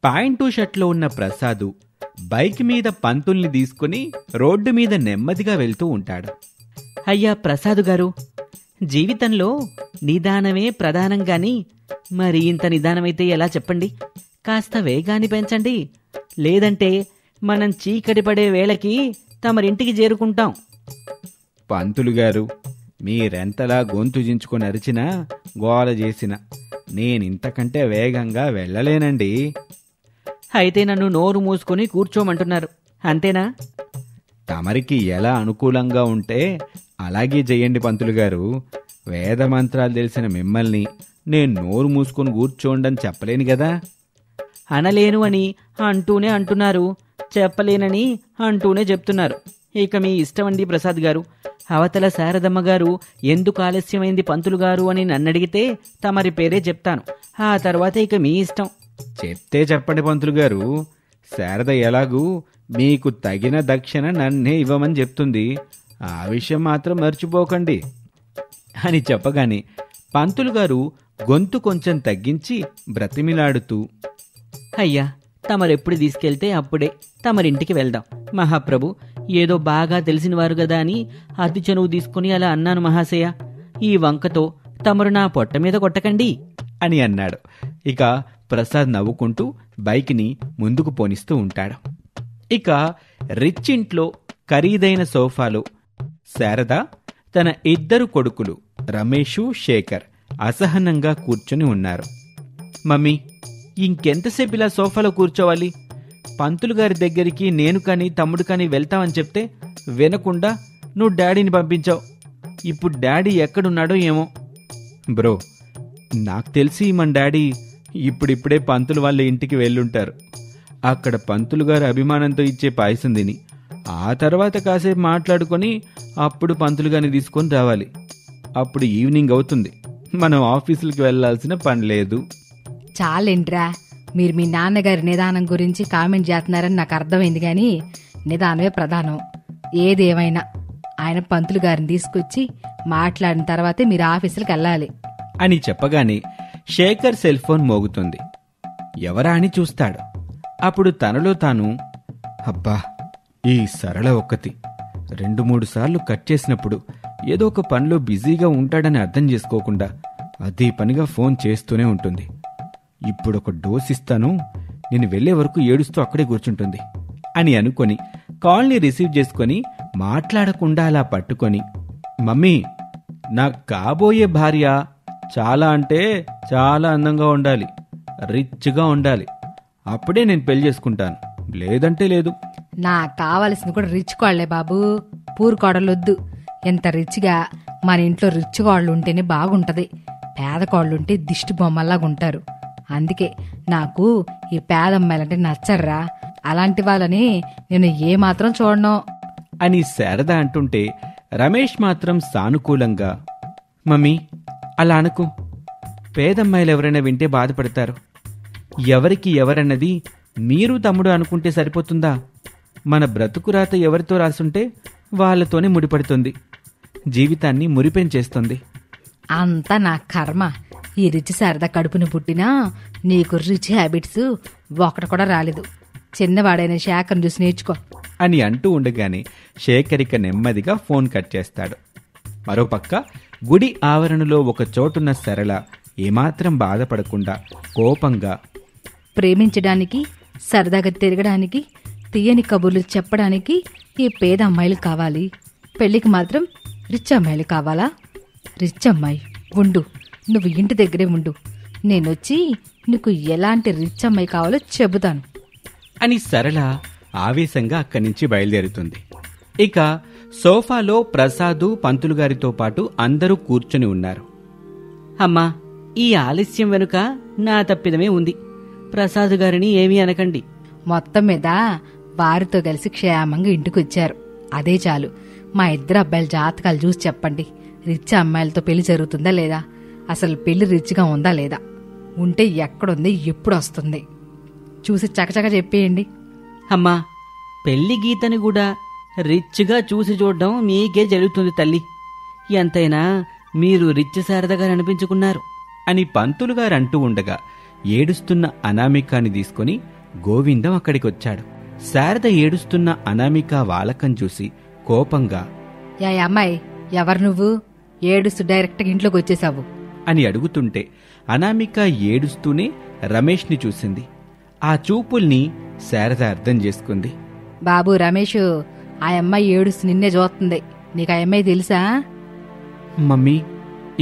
Pant షర్ట్లో ఉన్న Prasad bike మీద పంతుల్ని తీసుకుని రోడ్డు మీద నెమ్మదిగా వెళ్తూ ఉంటాడు. అయ్యా ప్రసాదు గారు, జీవితంలో నిదానమే ప్రధానంగాని మరి ఇంత నిదానమైతే ఎలా చెప్పండి? కాస్త వేగాన్ని పెంచండి, లేదంటే మనం చీకటి పడే వేళకి తమరింటికి చేరుకుంటాం. పంతులుగారు, మీరెంతలా గొంతు జించుకొని అరిచినా గోల చేసినా నేనింతకంటే వేగంగా వెళ్ళలేనండి. అయితే నన్ను నోరు మూసుకొని కూర్చోమంటున్నారు, అంతేనా? తమరికి ఎలా అనుకూలంగా ఉంటే అలాగే చెయ్యండి పంతులుగారు. వేదమంత్రాలు తెలిసిన మిమ్మల్ని నేను నోరు మూసుకొని కూర్చోండని చెప్పలేను కదా. అనలేను అని అంటూనే అంటున్నారు, చెప్పలేనని అంటూనే చెప్తున్నారు. ఇక మీ ఇష్టమండి ప్రసాద్ గారు. అవతల శారదమ్మ గారు ఎందుకు ఆలస్యమైంది పంతులు గారు అని నన్నడిగితే తమరి పేరే చెప్తాను. ఆ తర్వాత ఇక మీ ఇష్టం. చెప్తే చెప్పండి పంతులుగారు. శారద ఎలాగూ మీకు తగిన దక్షిణ నన్నే ఇవ్వమని చెప్తుంది, ఆ విషయం మాత్రం మర్చిపోకండి అని చెప్పగానే పంతులుగారు గొంతు కొంచెం తగ్గించి బ్రతిమిలాడుతూ, అయ్యా, తమరెప్పుడు తీసుకెళ్తే అప్పుడే తమరింటికి వెళ్దాం. మహాప్రభు, ఏదో బాగా తెలిసినవారు గదా అని అతి చనువు తీసుకుని అలా అన్నాను మహాశయ. ఈ వంకతో తమరు నా పొట్ట మీద కొట్టకండి అని అన్నాడు. ఇక ప్రసాద్ నవ్వుకుంటూ బైక్ని ముందుకు పోనిస్తూ ఉంటాడు. ఇక రిచ్ ఇంట్లో ఖరీదైన సోఫాలో శారద తన ఇద్దరు కొడుకులు రమేషు, శేఖర్ అసహనంగా కూర్చుని ఉన్నారు. మమ్మీ, ఇంకెంతసేపు ఇలా సోఫాలో కూర్చోవాలి? పంతులు గారి దగ్గరికి నేను కానీ తమ్ముడు కానీ వెళ్తామని చెప్తే వినకుండా నువ్వు డాడీని పంపించావు. ఇప్పుడు డాడీ ఎక్కడున్నాడో ఏమో. బ్రో, నాకు తెలిసి మన డాడీ ఇప్పుడిప్పుడే పంతులు వాళ్ళ ఇంటికి వెళ్ళుంటారు. అక్కడ పంతులు గారి అభిమానంతో ఇచ్చే పాయసం తిని ఆ తర్వాత కాసేపు మాట్లాడుకొని అప్పుడు పంతులు గారిని తీసుకొని రావాలి. అప్పుడు ఈవినింగ్ అవుతుంది, మనం ఆఫీసులకి వెళ్లాల్సిన పని లేదు. చాలేంట్రా, మీరు మీ నాన్నగారి నిదానం గురించి కామెంట్ చేస్తున్నారని నాకు అర్థమైంది, కానీ నిదానమే ప్రధానం. ఏదేమైనా ఆయన పంతులు గారిని తీసుకొచ్చి మాట్లాడిన తర్వాతే మీరు ఆఫీసులకు వెళ్ళాలి అని చెప్పగానే శేఖర్ సెల్ ఫోన్ మోగుతుంది. ఎవరా అని చూస్తాడు. అప్పుడు తనలో తాను, అబ్బా, ఈ సరళ ఒక్కతి 2-3 సార్లు కట్ చేసినప్పుడు ఏదో ఒక పనిలో బిజీగా ఉంటాడని అర్థం చేసుకోకుండా అదే పనిగా ఫోన్ చేస్తూనే ఉంటుంది. ఇప్పుడొక డోస్ ఇస్తాను, నేను వెళ్లే వరకు ఏడుస్తూ అక్కడే కూర్చుంటుంది అని అనుకొని కాల్ని రిసీవ్ చేసుకొని మాట్లాడకుండా అలా పట్టుకొని, మమ్మీ, నాకు కాబోయే భార్య చాలా అంటే చాలా అందంగా ఉండాలి, రిచ్గా ఉండాలి, అప్పుడే నేను పెళ్లి చేసుకుంటాను, లేదంటే లేదు. నాకు కావలసింది కూడా రిచ్ కోళ్లే బాబు, పూర్ కోడలొద్దు. ఎంత రిచ్గా మన ఇంట్లో రిచ్ కోళ్ళు ఉంటేనే బాగుంటది. పేద కోళ్ళుంటే దిష్టి బొమ్మల్లాగుంటారు. అందుకే నాకు ఈ పేదమ్మాయిలంటే నచ్చర్రా. అలాంటి వాళ్ళని నేను ఏమాత్రం చూడను అని శారద అంటుంటే రమేష్ మాత్రం సానుకూలంగా, మమ్మీ, అలా అనుకో. పేదమ్మాయిలు ఎవరైనా వింటే బాధపడతారు. ఎవరికి ఎవరన్నది మీరు తమ్ముడు అనుకుంటే సరిపోతుందా? మన బ్రతుకురాత ఎవరితో రాసుంటే వాళ్ళతోనే ముడిపడుతుంది, జీవితాన్ని మురిపెంచేస్తుంది. అంతా నా కర్మ. ఈ రిచ్ శారద కడుపుని పుట్టినా నీకు రిచ్ హ్యాబిట్స్ ఒకటి కూడా రాలేదు. చిన్నవాడైన శేఖర్ చూసి నేర్చుకో అని అంటూ ఉండగానే శేఖరిక నెమ్మదిగా ఫోన్ కట్ చేస్తాడు. మరోపక్క గుడి ఆవరణలో ఒక చోటున్న సరళ ఏమాత్రం బాధపడకుండా కోపంగా, ప్రేమించడానికి, సరదాగా తిరగడానికి, తీయని కబుర్లు చెప్పడానికి ఈ పేద అమ్మాయిలు కావాలి. పెళ్లికి మాత్రం రిచ్ అమ్మాయిలు కావాలా? రిచ్ అమ్మాయి ఉండు, నువ్వు ఇంటి దగ్గరే ఉండు, నేనొచ్చి నీకు ఎలాంటి రిచ్ అమ్మాయి కావాలో చెబుతాను అని సరళ ఆవేశంగా అక్కడి నుంచి బయలుదేరుతుంది. ఇక సోఫాలో ప్రసాదు, పంతులుగారితో పాటు అందరూ కూర్చుని ఉన్నారు. అమ్మా, ఈ ఆలస్యం వెనుక నా తప్పిదమే ఉంది. ప్రసాద్ గారిని ఏమీ అనకండి. మొత్తం మీద వారితో కలిసి క్షేమంగా ఇంటికొచ్చారు, అదే చాలు. మా ఇద్దరు అబ్బాయిల జాతకాలు చూసి చెప్పండి. రిచ్ అమ్మాయిలతో పెళ్లి జరుగుతుందా లేదా? అసలు పెళ్లి రిచ్గా ఉందా లేదా? ఉంటే ఎక్కడుంది, ఎప్పుడు వస్తుంది చూసి చకచక చెప్పేయండి. అమ్మా, పెళ్లి గీతని కూడా రిచ్గా చూసి చూడడం మీకే జరుగుతుంది తల్లి. ఎంతైనా మీరు రిచ్ శారద గారు అనిపించుకున్నారు అని పంతులుగారు అంటూ ఉండగా ఏడుస్తున్న అనామికాని తీసుకుని గోవిందం అక్కడికొచ్చాడు. శారద ఏడుస్తున్న అనామిక వాలకం చూసి కోపంగా, యా అమ్మాయి, ఎవరు నువ్వు? ఏడుస్తూ డైరెక్ట్గా ఇంట్లోకి వచ్చేసావు అని అడుగుతుంటే అనామిక ఏడుస్తూనే రమేష్ని చూసింది. ఆ చూపుల్ని శారద అర్థం చేసుకుంది. బాబు రమేష్, ఆ అమ్మాయి ఏడుస్తూ నిన్నే చూస్తుంది. నీకు ఆ అమ్మాయి తెలుసా? మమ్మీ,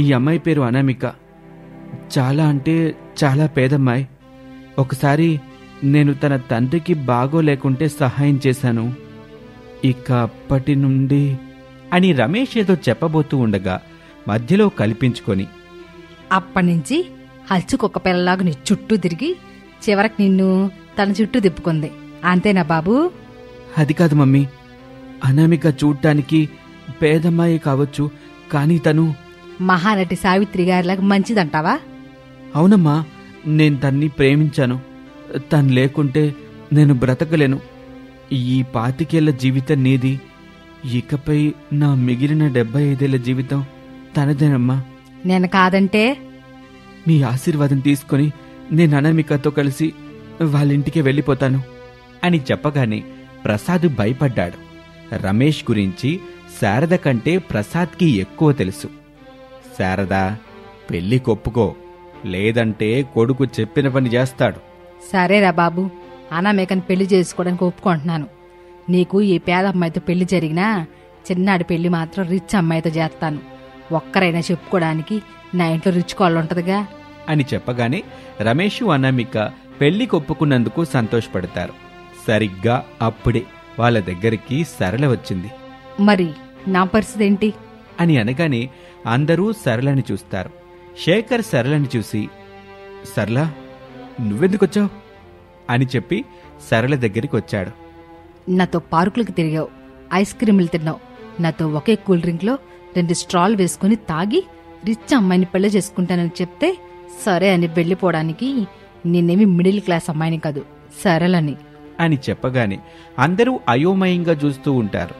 ఈ అమ్మాయి పేరు అనామిక. చాలా అంటే చాలా పేదమ్మాయి. ఒకసారి నేను తన తండ్రికి బాగోలేకుంటే సహాయం చేశాను. ఇక అప్పటి నుండి అని రమేష్ ఏదో చెప్పబోతూ ఉండగా మధ్యలో కల్పించుకొని, అప్పటినుంచి హల్చుకొక్క పిల్లలాగా నీ చుట్టూ తిరిగి చివరికి నిన్ను తన చుట్టూ తిప్పుకుంది. అంతేనా బాబు? అది కాదు మమ్మీ, అనామిక చూడ్డానికి పేదమ్మాయి కావచ్చు, కానీ తను మహానటి సావిత్రి గారిలాగా మంచిదంటావా? అవునమ్మా, నేను తన్ని ప్రేమించాను. తను లేకుంటే నేను బ్రతకలేను. ఈ 25 ఏళ్ల జీవితం నీది, ఇకపై నా మిగిలిన 75 ఏళ్ల జీవితం తనదేనమ్మా. నేను కాదంటే? మీ ఆశీర్వాదం తీసుకుని నేను అనామికతో కలిసి వాళ్ళింటికి వెళ్ళిపోతాను అని చెప్పగానే ప్రసాద్ భయపడ్డాడు. రమేష్ గురించి శారద కంటే ప్రసాద్కి ఎక్కువ తెలుసు. శారదా, పెళ్లి కొప్పుకో, లేదంటే కొడుకు చెప్పిన పని చేస్తాడు. సరేరా బాబు, అనామికని పెళ్లి చేసుకోవడానికి ఒప్పుకుంటున్నాను. నీకు ఈ పేద అమ్మాయితో పెళ్లి జరిగినా చిన్నాడి పెళ్లి మాత్రం రిచ్ అమ్మాయితో చేస్తాను. ఒక్కరైనా చెప్పుకోవడానికి నా ఇంట్లో రిచ్ కాళ్ళు ఉంటదిగా అని చెప్పగానే రమేష్ అనామిక పెళ్లి కొప్పుకున్నందుకు సంతోషపడతారు. సరిగ్గా అప్పుడే వాళ్ళ దగ్గరికి సరళ వచ్చింది. మరి నా పరిస్థితి ఏంటి అని అనగానే అందరూ సరళని చూస్తారు. శేఖర్ సరళని చూసి, సరళ, నువ్వెందుకొచ్చావు అని చెప్పి సరళ దగ్గరికి వచ్చాడు. నాతో పార్కులకు తిరిగావు, ఐస్ క్రీములు తిన్నావు, నాతో ఒకే కూల్ డ్రింక్లో 2 స్ట్రాలు వేసుకుని తాగి రిచ్ అమ్మాయిని పెళ్లి చేసుకుంటానని చెప్తే సరే అని వెళ్ళిపోవడానికి నేనేమి మిడిల్ క్లాస్ అమ్మాయిని కాదు, సరళని అని చెప్పగానే అందరూ అయోమయంగా చూస్తూ ఉంటారు.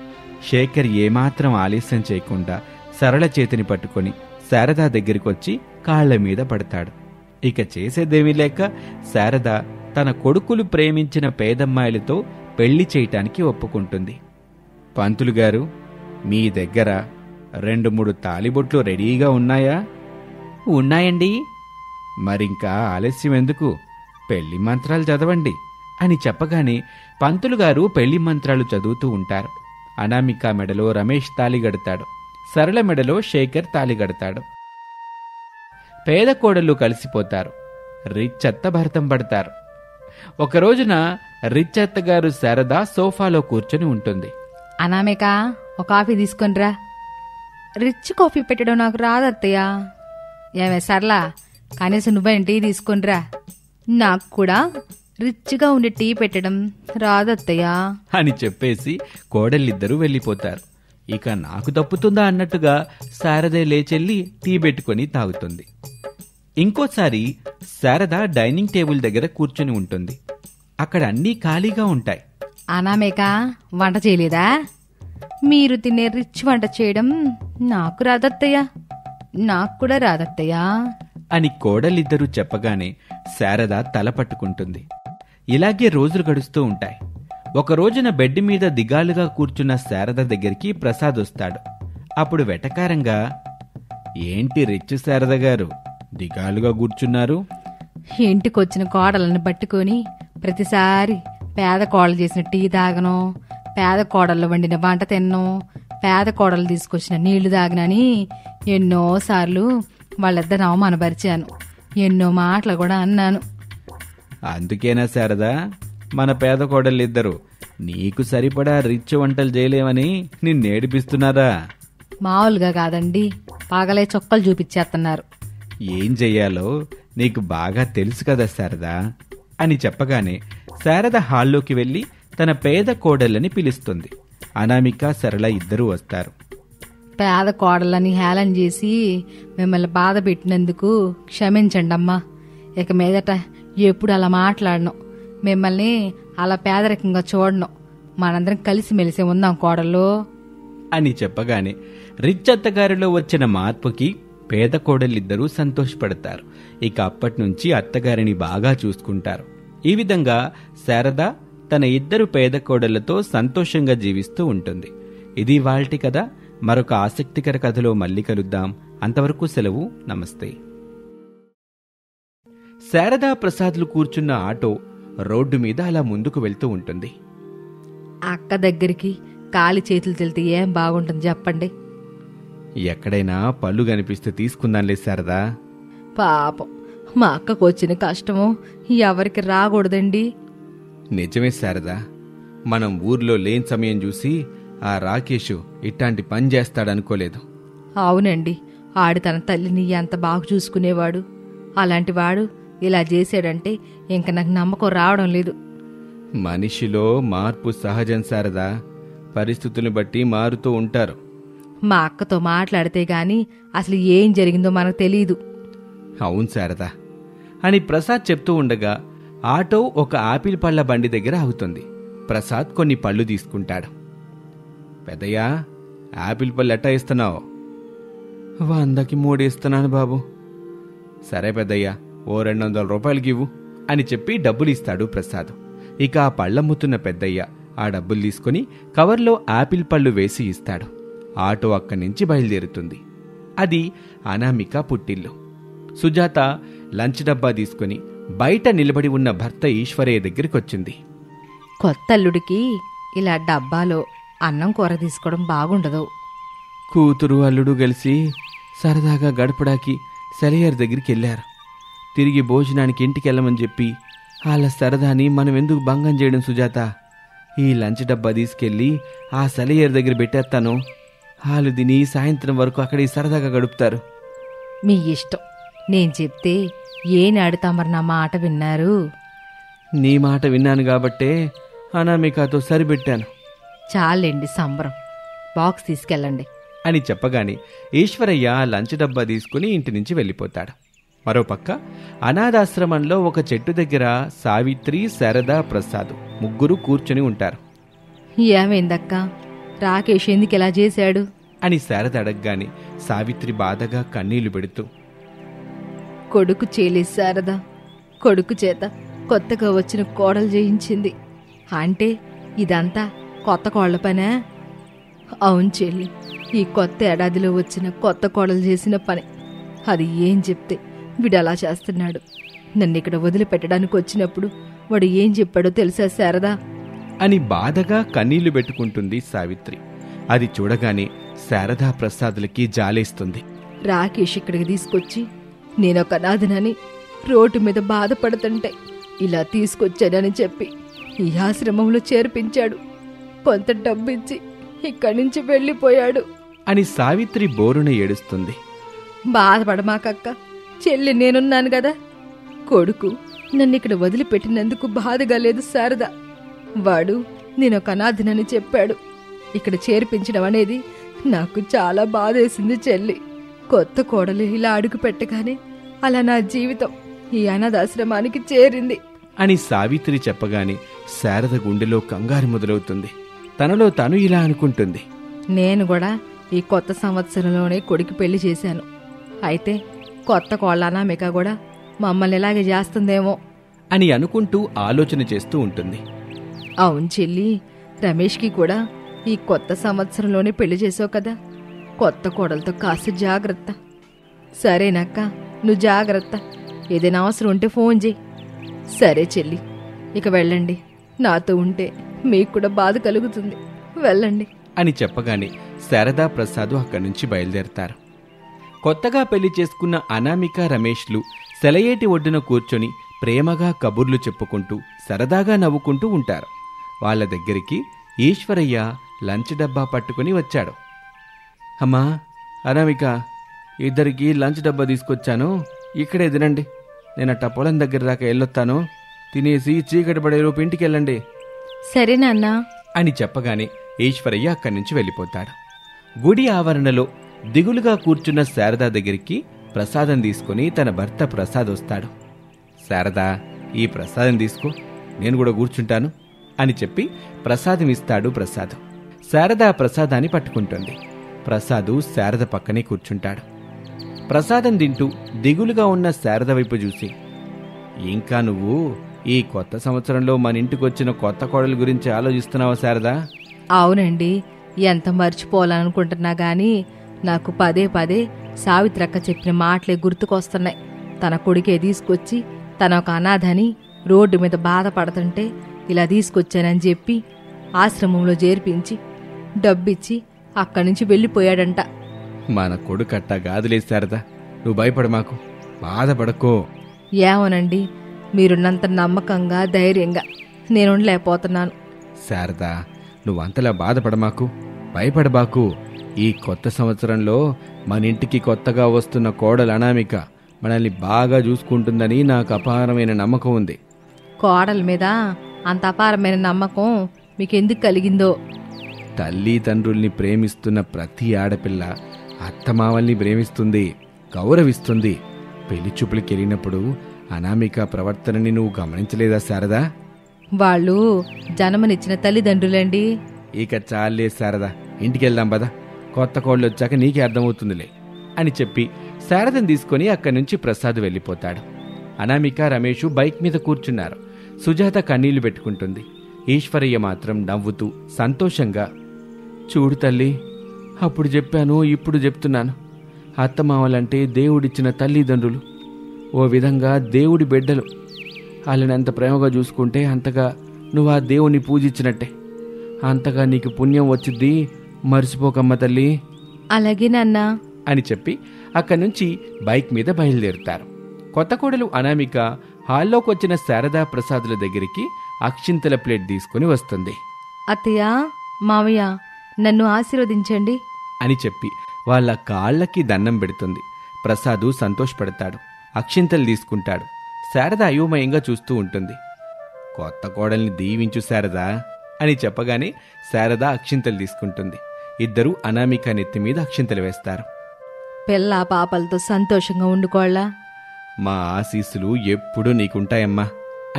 శేఖర్ ఏమాత్రం ఆలస్యం చేయకుండా సరళ చేతిని పట్టుకొని శారద దగ్గరికొచ్చి కాళ్ల మీద పడతాడు. ఇక చేసేదేమీ లేక శారద తన కొడుకులు ప్రేమించిన పేదమ్మాయిలతో పెళ్లి చేయటానికి ఒప్పుకుంటుంది. పంతులు గారు, మీ దగ్గర 2-3 తాలిబొట్లు రెడీగా ఉన్నాయా? ఉన్నాయండి. మరింకా ఆలస్యం ఎందుకు, పెళ్లి మంత్రాలు చదవండి అని చెప్పగానే పంతులు గారు పెళ్లి మంత్రాలు చదువుతూ ఉంటారు. అనామిక మెడలో రమేష్ తాలిగడతాడు. సరళ మెడలో శేఖర్ తాలిగడతాడు. పేద కోడళ్ళు కలిసిపోతారు. రిచ్చత్త భరతం పడతారు. ఒకరోజున రిచ్చత్తగారు శారద సోఫాలో కూర్చొని ఉంటుంది. అనామిక, ఒక కాఫీ తీసుకొనిరా. రిచ్ కాఫీ పెట్టడం నాకు రాదత్తయ్యా. ఏమే సర్లా, కనీసం నువ్వైనా టీ తీసుకొనిరా. నాకు కూడా రిచ్గా ఉండే టీ పెట్టడం రాదత్తయ్యా అని చెప్పేసి కోడళ్ళిద్దరూ వెళ్ళిపోతారు. ఇక నాకు తప్పుతుందా అన్నట్టుగా శారదే లేచెల్లి టీ పెట్టుకుని తాగుతుంది. ఇంకోసారి శారద డైనింగ్ టేబుల్ దగ్గర కూర్చుని ఉంటుంది. అక్కడ అన్నీ ఖాళీగా ఉంటాయి. అనామిక, వంట చేయలేదా? మీరు తినే రిచ్ వంట చేయడం నాకు రాదత్తయ్యా, నాకు కూడా రాదత్తయ్యా అని కోడలిద్దరూ చెప్పగానే శారద తల పట్టుకుంటుంది. ఇలాగే రోజులు గడుస్తూ ఉంటాయి. ఒక రోజున బెడ్ మీద దిగాలుగా కూర్చున్న శారద దగ్గరికి ప్రసాద్ వస్తాడు. అప్పుడు వెటకారంగా, ఏంటి రిచ్ శారద గారు దిగాలుగా కూర్చున్నారు? ఇంటికొచ్చిన కోడలను పట్టుకొని ప్రతిసారి పేద కోడలు చేసిన టీ తాగను, పేద కోడళ్ళు వండిన వంట తిన్ను, పేద కోడలు తీసుకొచ్చిన నీళ్లు తాగనని ఎన్నోసార్లు వాళ్ళిద్దరిని అవమానపరిచాను. ఎన్నో మాటలు కూడా అన్నాను. అందుకేనా శారదా మన పేద కోడళ్ళిద్దరూ నీకు సరిపడా రిచ్ వంటలు చేయలేమని నిన్నేడిపిస్తున్నారా? మామూలుగా కాదండి, పగలే చొక్కలు చూపించేస్తున్నారు. ఏం చెయ్యాలో నీకు బాగా తెలుసు కదా శారదా అని చెప్పగానే శారద హాల్లోకి వెళ్ళి తన పేద కోడళ్ళని పిలుస్తుంది. అనామిక, సరళ ఇద్దరూ వస్తారు. పేద కోడళ్ళని హేళన చేసి మిమ్మల్ని బాధ పెట్టినందుకు క్షమించండి అమ్మా. ఇక మీదట ఎప్పుడు అలా మాట్లాడను, మిమ్మల్ని అలా పేదరికంగా చూడను. మనందరం కలిసిమెలిసి ఉందాం కోడళ్ళు అని చెప్పగానే రిచ్ అత్తగారిలో వచ్చిన మార్పుకి పేద కోడలిద్దరూ సంతోషపడతారు. ఇక అప్పట్నుంచి అత్తగారిని బాగా చూసుకుంటారు. ఈ విధంగా శారద తన ఇద్దరు పేద కోడళ్లతో సంతోషంగా జీవిస్తూ ఉంటుంది. ఇది ఇవాల్టి కథ. మరొక ఆసక్తికర కథలో మళ్ళీ కలుద్దాం. అంతవరకు సెలవు. నమస్తే. శారదా ప్రసాద్లు కూర్చున్న ఆటో రోడ్డు మీద అలా ముందుకు వెళ్తూ ఉంటుంది. అక్క దగ్గరికి కాలి చేతులు తెలితే ఏం బాగుంటుంది చెప్పండి. ఎక్కడైనా పళ్ళు కనిపిస్తే తీసుకుందాంలే శారదా. పాపం మా అక్కకు వచ్చిన కష్టము ఎవరికి రాకూడదండి. నిజమే శారదా, మనం ఊర్లో లేని సమయం చూసి ఆ రాకేష్ ఇట్లాంటి పని చేస్తాడనుకోలేదు. అవునండి, ఆడు తన తల్లిని ఎంత బాగా చూసుకునేవాడు. అలాంటి వాడు ఇలా చేశాడంటే ఇంక నాకు నమ్మకం రావడం లేదు. మనిషిలో మార్పు సహజం శారదా, పరిస్థితులను బట్టి మారుతూ ఉంటారు. మా అక్కతో మాట్లాడితే గాని అసలు ఏం జరిగిందో మనకు తెలీదు. అవును శారదా అని ప్రసాద్ చెప్తూ ఉండగా ఆటో ఒక ఆపిల్ పళ్ళ బండి దగ్గర ఆగుతుంది. ప్రసాద్ కొన్ని పళ్ళు తీసుకుంటాడు. పెద్దయ్యా, ఆపిల్ పళ్ళు ఎట్టా ఇస్తున్నావు? 100కి 3 ఇస్తున్నాను బాబు. సరే పెద్దయ్యా, ఓ 200 రూపాయలకి ఇవ్వు అని చెప్పి డబ్బులు ఇస్తాడు ప్రసాద్. ఇక ఆ పళ్ళమ్ముతున్న పెద్దయ్య ఆ డబ్బులు తీసుకుని కవర్లో ఆపిల్ పళ్ళు వేసి ఇస్తాడు. ఆటో అక్కడి నుంచి బయలుదేరుతుంది. అది అనామిక పుట్టిల్లు. సుజాత లంచ్ డబ్బా తీసుకుని బయట నిలబడి ఉన్న భర్త ఈశ్వరయ్య దగ్గరికొచ్చింది. కొత్త అల్లుడికి ఇలా డబ్బాలో అన్నం కూర తీసుకోవడం బాగుండదు. కూతురు అల్లుడు కలిసి సరదాగా గడపడానికి సెలయర్ దగ్గరికి వెళ్ళారు. తిరిగి భోజనానికి ఇంటికి వెళ్ళమని చెప్పి వాళ్ళ సరదాని మనం ఎందుకు భంగం చేయడం సుజాత? ఈ లంచ్ డబ్బా తీసుకెళ్ళి ఆ సెలయర్ దగ్గర పెట్టేస్తాను. వాళ్ళు దీని సాయంత్రం వరకు అక్కడే సరదాగా గడుపుతారు. మీ ఇష్టం. నేను చెప్తే ఏనాడు తమరు నా మాట విన్నారు? నీ మాట విన్నాను కాబట్టే అనామికతో సరిపెట్టాను. చాలండి సంబరం. బాక్స్ తీసుకెళ్ళండి అని చెప్పగానే ఈశ్వరయ్య లంచ్ డబ్బా తీసుకుని ఇంటి నుంచి వెళ్ళిపోతాడు. మరోపక్క అనాథాశ్రమంలో ఒక చెట్టు దగ్గర సావిత్రి, శారద, ప్రసాద్ ముగ్గురు కూర్చుని ఉంటారు. ఏమైందక్క, రాకేష్ ఎందుకు ఇలా చేశాడు అని శారద అడగగానే సావిత్రి బాధగా కన్నీళ్లు పెడుతూ, కొడుకు చేయలేదు శారద. కొడుకు చేత కొత్తగా వచ్చిన కోడలు చేయించింది. అంటే ఇదంతా కొత్త కోళ్ల పనే? అవును చెల్లి, ఈ కొత్త ఏడాదిలో వచ్చిన కొత్త కోడలు చేసిన పని. అది ఏం చెప్తే వీడు అలా చేస్తున్నాడు. నన్ను ఇక్కడ వదిలిపెట్టడానికి వచ్చినప్పుడు వాడు ఏం చెప్పాడో తెలుసా శారదా? అని బాధగా కన్నీళ్లు పెట్టుకుంటుంది సావిత్రి. అది చూడగానే శారదా ప్రసాదులకి జాలేస్తుంది. రాకేష్ ఇక్కడికి తీసుకొచ్చి నేనొక అనాథనని రోడ్డు మీద బాధపడుతుంటే ఇలా తీసుకొచ్చానని చెప్పి ఈ ఆశ్రమంలో చేర్పించాడు. కొంత డబ్బిచ్చి ఇక్కడి నుంచి వెళ్ళిపోయాడు అని సావిత్రి బోరున ఏడుస్తుంది. బాధపడమాకక్క, చెల్లి నేనున్నాను కదా. కొడుకు నన్ను ఇక్కడ వదిలిపెట్టినందుకు బాధగా లేదు శారద. వాడు నేనొక అనాథనని చెప్పాడు. ఇక్కడ చేర్పించడం అనేది నాకు చాలా బాధేసింది చెల్లి. కొత్త కోడలు ఇలా అడుగు పెట్టగానే అలా నా జీవితం ఈ అనాథాశ్రమానికి చేరింది అని సావిత్రి చెప్పగానే శారద గుండెలో కంగారు మొదలవుతుంది. తనలో తను ఇలా అనుకుంటుంది. నేను కూడా ఈ కొత్త సంవత్సరంలోనే కొడుకు పెళ్లి చేశాను. అయితే కొత్త కోళ్ళ అనామిక కూడా మమ్మల్ని ఇలాగే చేస్తుందేమో అని అనుకుంటూ ఆలోచన చేస్తూ ఉంటుంది. అవును చెల్లి, రమేష్కి కూడా ఈ కొత్త సంవత్సరంలోనే పెళ్లి చేసావు కదా. కొత్త కోడలతో కాస్త జాగ్రత్త. సరేనక్క, నువ్వు జాగ్రత్త. ఏదైనా అవసరం ఉంటే ఫోన్ చేయి. సరే చెల్లి, ఇక వెళ్ళండి. నాతో ఉంటే మీకు కూడా బాధ కలుగుతుంది. వెళ్ళండి అని చెప్పగానే శారదా ప్రసాద్ అక్కడి నుంచి బయలుదేరతారు. కొత్తగా పెళ్లి చేసుకున్న అనామిక, రమేష్లు సెలయేటి ఒడ్డున కూర్చొని ప్రేమగా కబుర్లు చెప్పుకుంటూ సరదాగా నవ్వుకుంటూ ఉంటారు. వాళ్ళ దగ్గరికి ఈశ్వరయ్య లంచ్ డబ్బా పట్టుకుని వచ్చాడు. అమ్మా అనామిక, ఇద్దరికి లంచ్ డబ్బా తీసుకొచ్చాను, ఇక్కడే తినండి. నేనట్ట పొలం దగ్గర దాకా వెళ్ళొస్తాను. తినేసి చీకటి పడే రూపు ఇంటికి వెళ్ళండి. సరే నాన్న అని చెప్పగానే ఈశ్వరయ్య అక్కడి నుంచి వెళ్ళిపోతాడు. గుడి ఆవరణలో దిగులుగా కూర్చున్న శారదా దగ్గరికి ప్రసాదం తీసుకుని తన భర్త ప్రసాద్ వస్తాడు. శారదా, ఈ ప్రసాదం తీసుకో, నేను కూడా కూర్చుంటాను అని చెప్పి ప్రసాదం ఇస్తాడు ప్రసాద్. శారదా ప్రసాదాన్ని పట్టుకుంటుంది. ప్రసాదు శారద పక్కనే కూర్చుంటాడు. ప్రసాదం తింటూ దిగులుగా ఉన్న శారద వైపు చూసి, ఇంకా నువ్వు ఈ కొత్త సంవత్సరంలో మన ఇంటికొచ్చిన కొత్త కోడల గురించి ఆలోచిస్తున్నావా శారదా? అవునండి, ఎంత మర్చిపోవాలనుకుంటున్నా గాని నాకు పదే పదే సావిత్రక్క చెప్పిన మాటలే గుర్తుకొస్తున్నాయి. తన కొడుకే తీసుకొచ్చి తన ఒక అనాథని రోడ్డు మీద బాధపడుతుంటే ఇలా తీసుకొచ్చానని చెప్పి ఆశ్రమంలో చేర్పించి డబ్బిచ్చి అక్కడి నుంచి వెళ్ళిపోయాడంట. మన కొడుకట్టా గాదులే శారదా, నువ్వు భయపడ, మాకు బాధపడకో. ఏమోనండి, మీరున్నంత నమ్మకంగా ధైర్యంగా నేనుండలేకపోతున్నాను. శారదా, నువ్వంతలా బాధపడమాకు, భయపడబాకు. ఈ కొత్త సంవత్సరంలో మన ఇంటికి కొత్తగా వస్తున్న కోడలు అనామిక మనల్ని బాగా చూసుకుంటుందని నాకు అపారమైన నమ్మకం ఉంది. కోడల మీద అంత అపారమైన నమ్మకం మీకెందుకు కలిగిందో? తల్లి తండ్రుల్ని ప్రేమిస్తున్న ప్రతి ఆడపిల్ల అత్తమామల్ని ప్రేమిస్తుంది, గౌరవిస్తుంది. పెళ్లి చూపులకి వెళ్ళినప్పుడు అనామిక ప్రవర్తనని నువ్వు గమనించలేదా శారదా? వాళ్ళు జన్మనిచ్చిన తల్లిదండ్రులండి. ఇక చాలే శారదా, ఇంటికెళ్దాం పద, కొత్త కోళ్ళు వచ్చాక నీకే అర్థమవుతుందిలే అని చెప్పి శారదని తీసుకుని అక్కడి నుంచి ప్రసాద్ వెళ్ళిపోతాడు. అనామిక, రమేషు బైక్ మీద కూర్చున్నారు. సుజాత కన్నీళ్లు పెట్టుకుంటుంది. ఈశ్వరయ్య మాత్రం నవ్వుతూ సంతోషంగా, చూడు తల్లి, అప్పుడు చెప్పాను, ఇప్పుడు చెప్తున్నాను. అత్తమామలంటే దేవుడిచ్చిన తల్లిదండ్రులు, ఓ విధంగా దేవుడి బిడ్డలు. వాళ్ళని ఎంత ప్రేమగా చూసుకుంటే అంతగా నువ్వు ఆ దేవుణ్ణి పూజించినట్టే. అంతగా నీకు పుణ్యం వచ్చిద్ది, మర్చిపోకమ్మ తల్లి. అలాగే నాన్నా అని చెప్పి అక్కడి నుంచి బైక్ మీద బయలుదేరుతారు. కొత్త కోడలు అనామిక హాల్లోకి వచ్చిన శారదా ప్రసాదుల దగ్గరికి అక్షింతల ప్లేట్ తీసుకుని వస్తుంది. అత్తయ్య, మావయ్య, నన్ను ఆశీర్వదించండి అని చెప్పి వాళ్ళ కాళ్ళకి దండం పెడుతుంది. ప్రసాదు సంతోషపడతాడు, అక్షింతలు తీసుకుంటాడు. శారద అయోమయంగా చూస్తూ ఉంటుంది. కొత్త కోడల్ని దీవించు శారదా అని చెప్పగానే శారద అక్షింతలు తీసుకుంటుంది. ఇద్దరూ అనామిక నెత్తి మీద అక్షింతలు వేస్తారు. పిల్ల పాపలతో సంతోషంగా ఉండుకోళ్ళా. మా ఆశీస్సులు ఎప్పుడూ నీకుంటాయమ్మా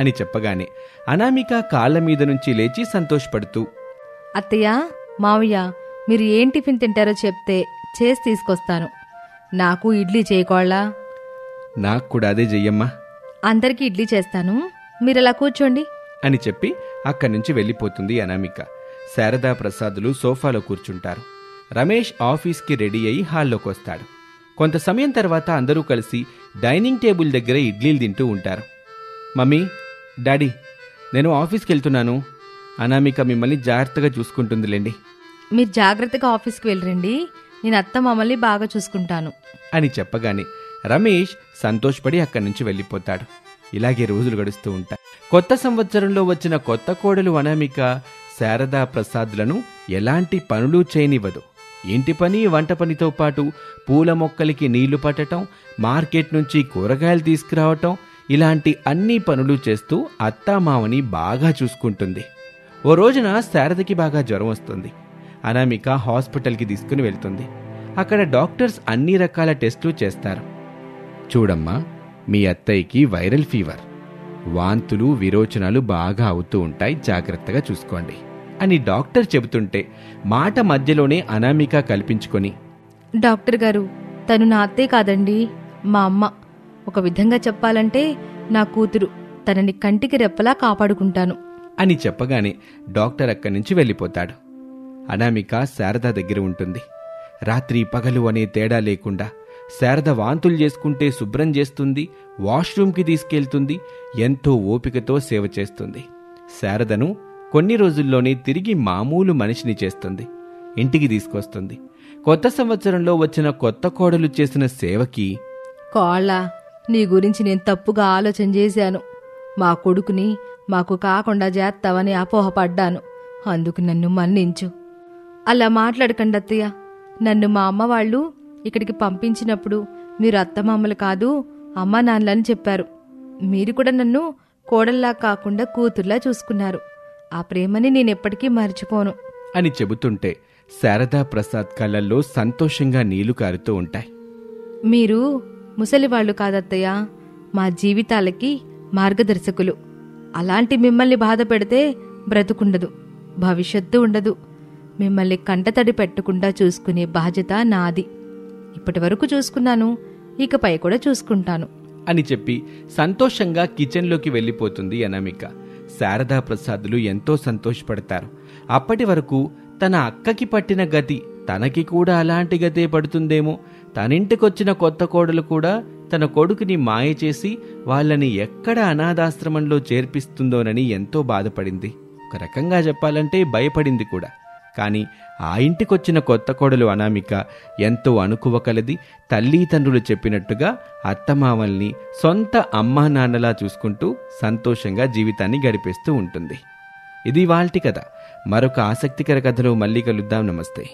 అని చెప్పగానే అనామిక కాళ్ళ మీద నుంచి లేచి సంతోషపడుతూ, అత్తయ్య, మావయ్య, మీరు ఏం టిఫిన్ తింటారో చెప్తే చేసి తీసుకొస్తాను. నాకు ఇడ్లీ చేయకోళ్ళా. నాకు కూడా అదే చెయ్యమ్మా. అందరికీ ఇడ్లీ చేస్తాను, మీరలా కూర్చోండి అని చెప్పి అక్కడి నుంచి వెళ్ళిపోతుంది అనామిక. శారదా ప్రసాదులు సోఫాలో కూర్చుంటారు. రమేష్ ఆఫీస్కి రెడీ అయి హాల్లోకి వస్తాడు. కొంత సమయం తర్వాత అందరూ కలిసి డైనింగ్ టేబుల్ దగ్గర ఇడ్లీలు తింటూ ఉంటారు. మమ్మీ, డాడీ, నేను ఆఫీస్కి వెళ్తున్నాను. అనామిక మిమ్మల్ని జాగ్రత్తగా చూసుకుంటుందిలేండి. మీరు జాగ్రత్తగా ఆఫీస్కి వెళ్ళరండి, నేను అత్త మమ్మల్ని బాగా చూసుకుంటాను అని చెప్పగానే రమేష్ సంతోషపడి అక్కడి నుంచి వెళ్ళిపోతాడు. ఇలాగే రోజులు గడుస్తూ ఉంటాయి. కొత్త సంవత్సరంలో వచ్చిన కొత్త కోడలు అనామిక శారదా ప్రసాద్లను ఎలాంటి పనులు చేయనివ్వదు. ఇంటి పని, వంట పనితో పాటు పూల మొక్కలకి నీళ్లు పట్టటం, మార్కెట్ నుంచి కూరగాయలు తీసుకురావటం, ఇలాంటి అన్ని పనులు చేస్తూ అత్తామావని బాగా చూసుకుంటుంది. ఓ రోజున శారదకి బాగా జ్వరం వస్తుంది. అనామిక హాస్పిటల్కి తీసుకుని వెళ్తుంది. అక్కడ డాక్టర్స్ అన్ని రకాల టెస్టులు చేస్తారు. చూడమ్మా, మీ అత్తయ్యకి వైరల్ ఫీవర్, వాంతులు విరోచనాలు బాగా అవుతూ ఉంటాయి, జాగ్రత్తగా చూసుకోండి అని డాక్టర్ చెబుతుంటే మాట మధ్యలోనే అనామిక కల్పించుకొని, డాక్టర్ గారు, తను నా అత్తే కాదండి, మా అమ్మ. ఒక విధంగా చెప్పాలంటే నా కూతురు. తనని కంటికి రెప్పలా కాపాడుకుంటాను అని చెప్పగానే డాక్టర్ అక్కడి నుంచి వెళ్ళిపోతాడు. అనామిక శారద దగ్గర ఉంటుంది. రాత్రి పగలు అనే తేడా లేకుండా శారద వాంతులు చేసుకుంటే శుభ్రం చేస్తుంది, వాష్రూమ్కి తీసుకెళ్తుంది, ఎంతో ఓపికతో సేవ చేస్తుంది. శారదను కొన్ని రోజుల్లోనే తిరిగి మామూలు మనిషిని చేస్తుంది, ఇంటికి తీసుకొస్తుంది. కొత్త సంవత్సరంలో వచ్చిన కొత్త కోడలు చేసిన సేవకి, కోళ్ళ, నీ గురించి నేను తప్పుగా ఆలోచన చేశాను. మా కొడుకుని మాకు కాకుండా చేస్తావని అపోహపడ్డాను. అందుకు నన్ను మన్నించు. అలా మాట్లాడకండి అత్తయ్య. నన్ను మా అమ్మ వాళ్ళు ఇక్కడికి పంపించినప్పుడు మీరు అత్తమామలు కాదు, అమ్మా నాన్నలని చెప్పారు. మీరు కూడా నన్ను కోడల్లా కాకుండా కూతుర్లా చూసుకున్నారు. ఆ ప్రేమని నేనెప్పటికీ మర్చిపోను అని చెబుతుంటే శారదా ప్రసాద్ కళ్ళల్లో సంతోషంగా నీళ్లు కారుతూ ఉంటాయి. మీరు ముసలివాళ్లు కాదత్తయ్య, మా జీవితాలకి మార్గదర్శకులు. అలాంటి మిమ్మల్ని బాధ పెడితే బ్రతుకుండదు, భవిష్యత్తు ఉండదు. మిమ్మల్ని కంటతడి పెట్టకుండా చూసుకునే బాధ్యత నాది. ఇప్పటి వరకు చూసుకున్నాను, ఇకపై కూడా చూసుకుంటాను అని చెప్పి సంతోషంగా కిచెన్లోకి వెళ్ళిపోతుంది అనామిక. శారదా ప్రసాదులు ఎంతో సంతోషపడతారు. అప్పటి వరకు తన అక్కకి పట్టిన గతి తనకి కూడా అలాంటి గతే పడుతుందేమో, తనింటికొచ్చిన కొత్త కోడలు కూడా తన కొడుకుని మాయ చేసి వాళ్ళని ఎక్కడ అనాథాశ్రమంలో చేర్పిస్తుందోనని ఎంతో బాధపడింది. ఒక రకంగా చెప్పాలంటే భయపడింది కూడా. కానీ ఆ ఇంటికొచ్చిన కొత్త కోడలు అనామిక ఎంతో అణకువ కలది. తల్లిదండ్రులు చెప్పినట్టుగా అత్తమామల్ని సొంత అమ్మా నాన్నలా చూసుకుంటూ సంతోషంగా జీవితాన్ని గడిపేస్తూ ఉంటుంది. ఇది ఇవాల్టి కథ. మరొక ఆసక్తికర కథలో మళ్ళీ కలుద్దాం. నమస్తే.